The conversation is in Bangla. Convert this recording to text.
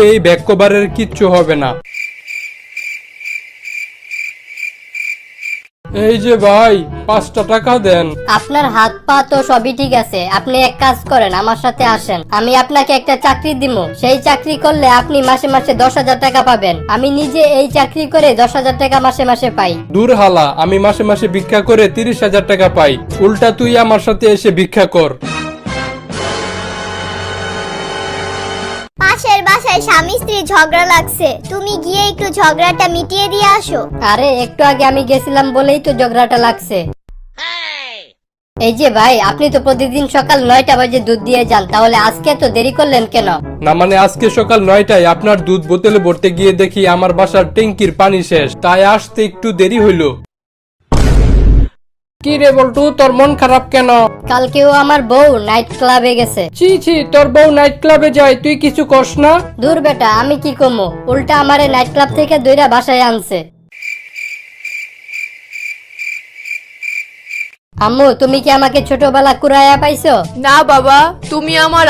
এই ব্যাগ কভারের কিচ্ছু হবে না। এই যে ভাই 5টা টাকা দেন। আপনার হাত পা তো সবই ঠিক আছে, আপনি এক কাজ করেন, আমার সাথে আসেন, আমি আপনাকে একটা চাকরি দিব। সেই চাকরি করলে আপনি মাসে মাসে 10,000 টাকা পাবেন। আমি নিজে এই চাকরি করে 10,000 টাকা মাসে মাসে পাই। দূর হালা, আমি মাসে মাসে ভিক্ষা করে 30,000 টাকা পাই। উল্টা তুই আমার সাথে এসে ভিক্ষা কর। পাশের বাসায় স্বামী স্ত্রী ঝগড়া লাগছে, তুমি গিয়ে একটু ঝগড়াটা মিটিয়ে দিয়ে আসো। আরে একটু আগে আমি গেছিলাম বলেই তো ঝগড়াটা লাগছে। এই যে ভাই, আপনি তো প্রতিদিন সকাল 9টা বাজে দুধ দিয়ে যান, তাহলে আজকে তো দেরি করলেন কেন? না মানে আজকে সকাল 9টায় আপনার দুধ বোতলে ভরতে গিয়ে দেখি আমার বাসার ট্যাঙ্কির পানি শেষ, তাই আসতে একটু দেরি হইলো। কি রে বল্টু, তোর মন খারাপ কেন? কালকেও আমার বউ নাইট ক্লাবে গেছে। ছি ছি, তোর বউ নাইট ক্লাবে যায়, তুই কিছু কস না? দূর বেটা, আমি কি কমো, উল্টা আমারে নাইট ক্লাব থেকে দইরা বাসায় আনছে। আম্মু, তুমি কি আমাকে ছোটবেলা কুড়াইয়া পাইছো? না বাবা, তুমি আমার